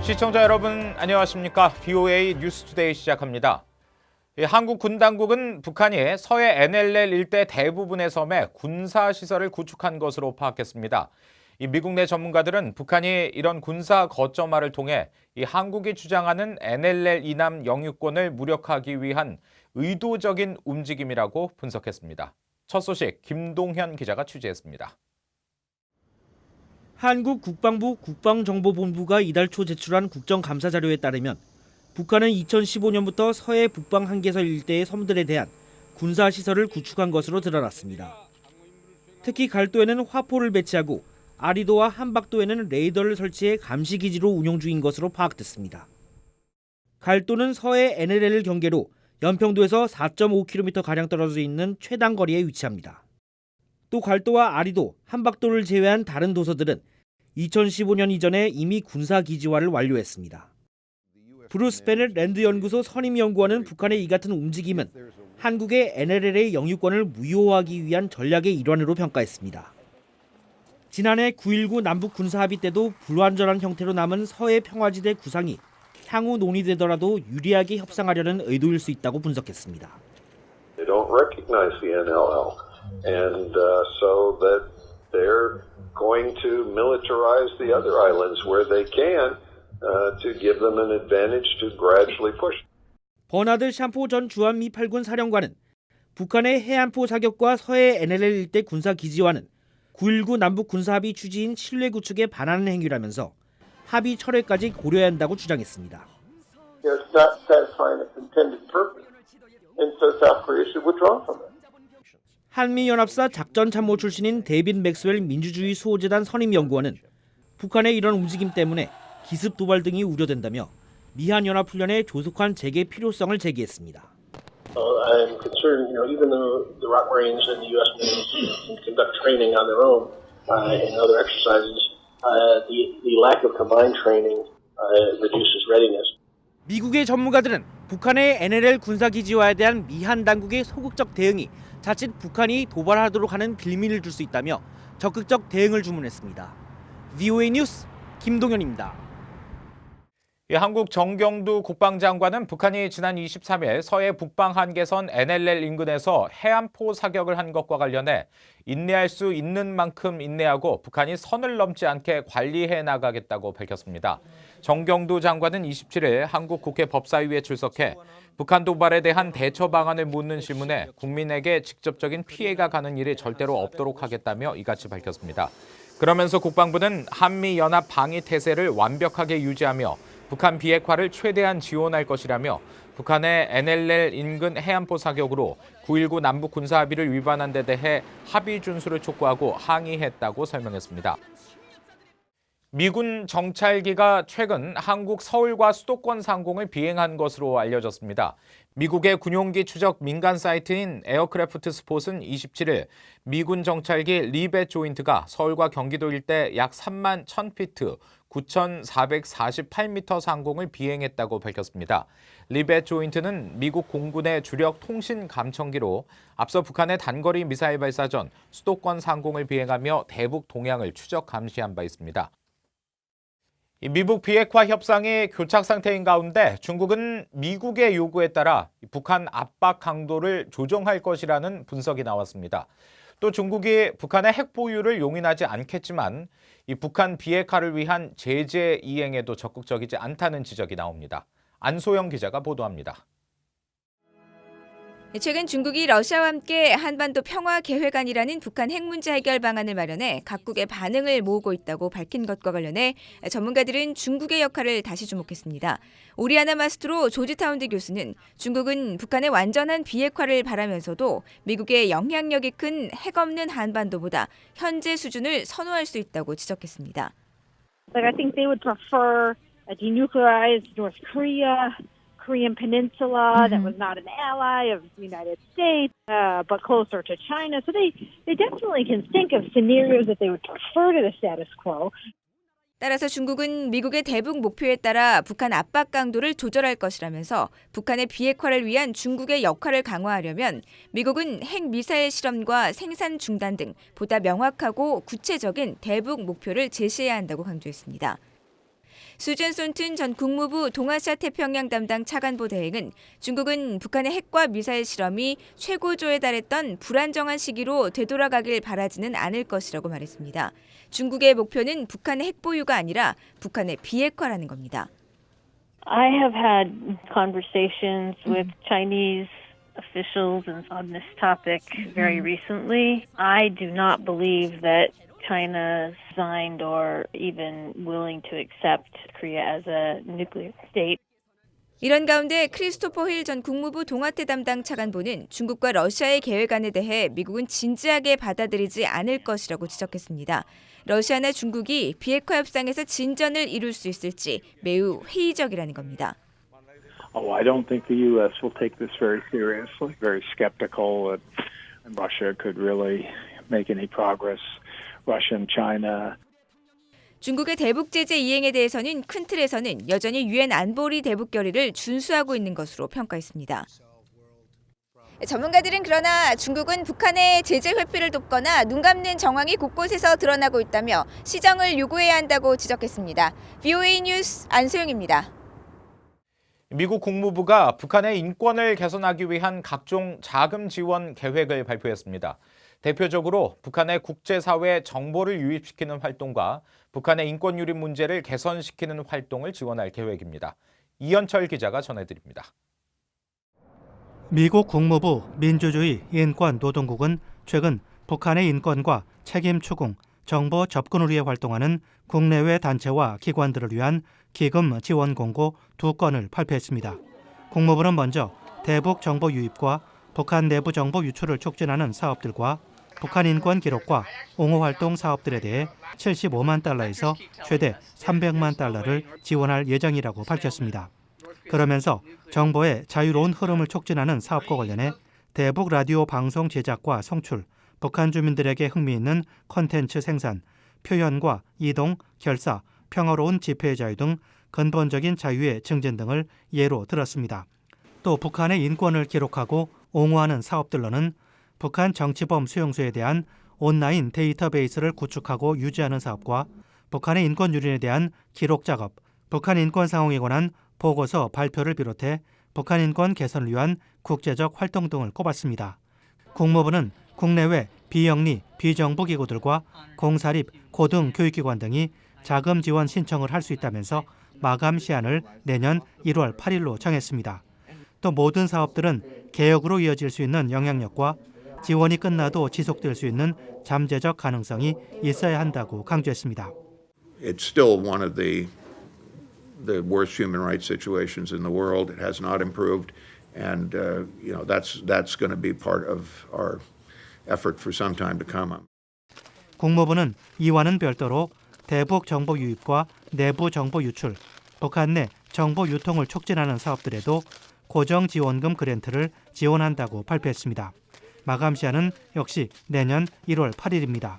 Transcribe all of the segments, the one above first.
시청자 여러분 안녕하십니까? VOA 뉴스투데이 시작합니다. 한국 군 당국은 북한이 서해 NLL 일대 대부분의 섬에 군사시설을 구축한 것으로 파악했습니다. 미국 내 전문가들은 북한이 이런 군사 거점화를 통해 한국이 주장하는 NLL 이남 영유권을 무력화하기 위한 의도적인 움직임이라고 분석했습니다. 첫 소식 김동현 기자가 취재했습니다. 한국 국방부 국방정보본부가 이달 초 제출한 국정감사 자료에 따르면 북한은 2015년부터 서해 북방 한계선 일대의 섬들에 대한 군사시설을 구축한 것으로 드러났습니다. 특히 갈도에는 화포를 배치하고 아리도와 한박도에는 레이더를 설치해 감시기지로 운용 중인 것으로 파악됐습니다. 갈도는 서해 NLL 경계로 연평도에서 4.5km가량 떨어져 있는 최단 거리에 위치합니다. 또 갈도와 아리도, 한박도를 제외한 다른 도서들은 2015년 이전에 이미 군사기지화를 완료했습니다. 브루스 베넷 랜드연구소 선임연구원은 북한의 이 같은 움직임은 한국의 NLL의 영유권을 무효화하기 위한 전략의 일환으로 평가했습니다. 지난해 9.19 남북 군사합의 때도 불완전한 형태로 남은 서해 평화지대 구상이 향후 논의되더라도 유리하게 협상하려는 의도일 수 있다고 분석했습니다. They don't recognize the NLL. And so that they're going to militarize the other islands where they can to give them an advantage to gradually push. 버나드 샴포 전 주한미 8군 사령관은 북한의 해안포 사격과 서해 NLL 일대 군사 기지화는 9.19 남북 군사합의 취지인 신뢰 구축에 반하는 행위라면서 합의 철회까지 고려해야 한다고 주장했습니다. It's not satisfying its intended purpose, and so South Korea should withdraw from it. 한미연합사 작전참모 출신인 데이빗 맥스웰 민주주의 수호재단 선임연구원은 북한의 이런 움직임 때문에 기습 도발 등이 우려된다며 미한연합훈련의 조속한 재개 필요성을 제기했습니다. I'm concerned, even though the ROK Marines and the U.S. Marines can conduct training on their own and other exercises, the lack of combined training reduces readiness. 미국의 전문가들은 북한의 NLL 군사기지화에 대한 미한 당국의 소극적 대응이 자칫 북한이 도발하도록 하는 빌미를 줄 수 있다며 적극적 대응을 주문했습니다. VOA 뉴스 김동현입니다. 한국 정경두 국방장관은 북한이 지난 23일 서해 북방 한계선 NLL 인근에서 해안포 사격을 한 것과 관련해 인내할 수 있는 만큼 인내하고 북한이 선을 넘지 않게 관리해 나가겠다고 밝혔습니다. 정경두 장관은 27일 한국 국회 법사위에 출석해 북한 도발에 대한 대처 방안을 묻는 질문에 국민에게 직접적인 피해가 가는 일이 절대로 없도록 하겠다며 이같이 밝혔습니다. 그러면서 국방부는 한미연합 방위 태세를 완벽하게 유지하며 북한 비핵화를 최대한 지원할 것이라며 북한의 NLL 인근 해안포 사격으로 9.19 남북 군사합의를 위반한 데 대해 합의 준수를 촉구하고 항의했다고 설명했습니다. 미군 정찰기가 최근 한국 서울과 수도권 상공을 비행한 것으로 알려졌습니다. 미국의 군용기 추적 민간 사이트인 에어크래프트 스폿은 27일 미군 정찰기 리벳 조인트가 서울과 경기도 일대 약 3만 1000피트, 9,448m 상공을 비행했다고 밝혔습니다. 리벳 조인트는 미국 공군의 주력 통신 감청기로 앞서 북한의 단거리 미사일 발사 전 수도권 상공을 비행하며 대북 동향을 추적 감시한 바 있습니다. 미북 비핵화 협상이 교착 상태인 가운데 중국은 미국의 요구에 따라 북한 압박 강도를 조정할 것이라는 분석이 나왔습니다. 또 중국이 북한의 핵 보유를 용인하지 않겠지만 이 북한 비핵화를 위한 제재 이행에도 적극적이지 않다는 지적이 나옵니다. 안소영 기자가 보도합니다. 최근 중국이 러시아와 함께 한반도 평화계획안이라는 북한 핵 문제 해결 방안을 마련해 각국의 반응을 모으고 있다고 밝힌 것과 관련해 전문가들은 중국의 역할을 다시 주목했습니다. 오리아나 마스트로 조지타운드 교수는 중국은 북한의 완전한 비핵화를 바라면서도 미국의 영향력이 큰 핵 없는 한반도보다 현재 수준을 선호할 수 있다고 지적했습니다. I think they would prefer a denuclearized North Korean peninsula that was not an ally of the United States, but closer to China. So they definitely can think of scenarios that they would prefer to the status quo. 따라서 중국은 미국의 대북 목표에 따라 북한 압박 강도를 조절할 것이라면서 북한의 비핵화를 위한 중국의 역할을 강화하려면 미국은 핵 미사일 실험과 생산 중단 등 보다 명확하고 구체적인 대북 목표를 제시해야 한다고 강조했습니다. 수전 손튼 전 국무부 동아시아 태평양 담당 차관보 대행은 중국은 북한의 핵과 미사일 실험이 최고조에 달했던 불안정한 시기로 되돌아가길 바라지는 않을 것이라고 말했습니다. 중국의 목표는 북한의 핵 보유가 아니라 북한의 비핵화라는 겁니다. I have had conversations with Chinese officials on this topic very recently. I do not believe that China signed or even willing to accept Korea as a nuclear state. 이런 가운데 크리스토퍼 힐 전 국무부 동아태 담당 차관보는 중국과 러시아의 계획안에 대해 미국은 진지하게 받아들이지 않을 것이라고 지적했습니다. 러시아나 중국이 비핵화 협상에서 진전을 이룰 수 있을지 매우 회의적이라는 겁니다. Oh, I don't think the U.S. will take this very seriously. Very skeptical that Russia could really make any progress. Russia and China. 중국의 대북 제재 이행에 대해서는 큰 틀에서는 여전히 유엔 안보리 대북 결의를 준수하고 있는 것으로 평가했습니다. 전문가들은 그러나 중국은 북한의 제재 회피를 돕거나 눈 감는 정황이 곳곳에서 드러나고 있다며 시정을 요구해야 한다고 지적했습니다. VOA 뉴스 안소영입니다. 미국 국무부가 북한의 인권을 개선하기 위한 각종 자금 지원 계획을 발표했습니다. 대표적으로 북한의 국제사회 정보를 유입시키는 활동과 북한의 인권 유린 문제를 개선시키는 활동을 지원할 계획입니다. 이현철 기자가 전해드립니다. 미국 국무부 민주주의 인권 노동국은 최근 북한의 인권과 책임 추궁, 정보 접근을 위해 활동하는 국내외 단체와 기관들을 위한 기금 지원 공고 2건을 발표했습니다. 국무부는 먼저 대북 정보 유입과 북한 내부 정보 유출을 촉진하는 사업들과 북한 인권 기록과 옹호 활동 사업들에 대해 75만 달러에서 최대 300만 달러를 지원할 예정이라고 밝혔습니다. 그러면서 정보의 자유로운 흐름을 촉진하는 사업과 관련해 대북 라디오 방송 제작과 송출, 북한 주민들에게 흥미있는 콘텐츠 생산, 표현과 이동, 결사, 평화로운 집회의 자유 등 근본적인 자유의 증진 등을 예로 들었습니다. 또 북한의 인권을 기록하고 옹호하는 사업들로는 북한 정치범 수용소에 대한 온라인 데이터베이스를 구축하고 유지하는 사업과 북한의 인권 유린에 대한 기록 작업, 북한 인권 상황에 관한 보고서 발표를 비롯해 북한 인권 개선을 위한 국제적 활동 등을 꼽았습니다. 국무부는 국내외 비영리, 비정부 기구들과 공사립, 고등 교육기관 등이 자금 지원 신청을 할 수 있다면서 마감 시한을 내년 1월 8일로 정했습니다. 또 모든 사업들은 개혁으로 이어질 수 있는 영향력과 지원이 끝나도 지속될 수 있는 잠재적 가능성이 있어야 한다고 강조했습니다. It's still one of the worst human rights situations in the world. It has not improved, and that's going to be part of our effort for some time to come. 국무부는 이와는 별도로 대북 정보 유입과 내부 정보 유출, 북한 내 정보 유통을 촉진하는 사업들에도 고정 지원금 그랜트를 지원한다고 발표했습니다. 마감 시한은 역시 내년 1월 8일입니다.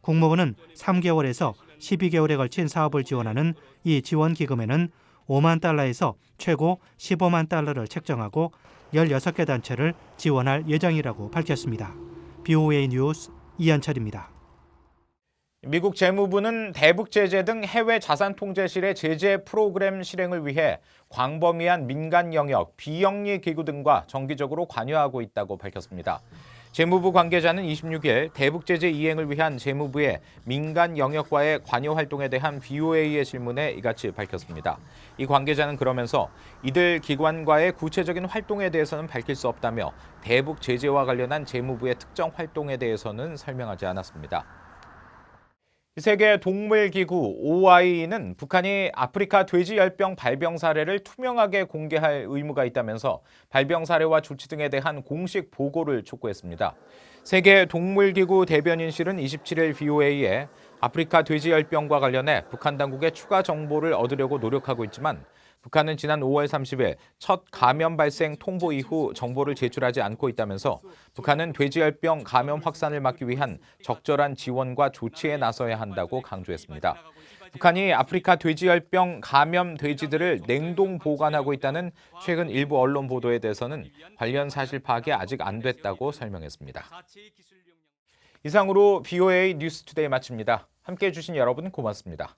국무부는 3개월에서 12개월에 걸친 사업을 지원하는 이 지원 기금에는 5만 달러에서 최고 15만 달러를 책정하고 16개 단체를 지원할 예정이라고 밝혔습니다. VOA 뉴스 이현철입니다. 미국 재무부는 대북 제재 등 해외 자산 통제실의 제재 프로그램 실행을 위해 광범위한 민간 영역, 비영리 기구 등과 정기적으로 관여하고 있다고 밝혔습니다. 재무부 관계자는 26일 대북 제재 이행을 위한 재무부의 민간 영역과의 관여 활동에 대한 VOA의 질문에 이같이 밝혔습니다. 이 관계자는 그러면서 이들 기관과의 구체적인 활동에 대해서는 밝힐 수 없다며 대북 제재와 관련한 재무부의 특정 활동에 대해서는 설명하지 않았습니다. 세계 동물기구 OIE는 북한이 아프리카 돼지열병 발병 사례를 투명하게 공개할 의무가 있다면서 발병 사례와 조치 등에 대한 공식 보고를 촉구했습니다. 세계 동물기구 대변인실은 27일 VOA에 아프리카 돼지열병과 관련해 북한 당국의 추가 정보를 얻으려고 노력하고 있지만 북한은 지난 5월 30일 첫 감염 발생 통보 이후 정보를 제출하지 않고 있다면서 북한은 돼지열병 감염 확산을 막기 위한 적절한 지원과 조치에 나서야 한다고 강조했습니다. 북한이 아프리카 돼지열병 감염 돼지들을 냉동 보관하고 있다는 최근 일부 언론 보도에 대해서는 관련 사실 파악이 아직 안 됐다고 설명했습니다. 이상으로 VOA 뉴스투데이 마칩니다. 함께해 주신 여러분 고맙습니다.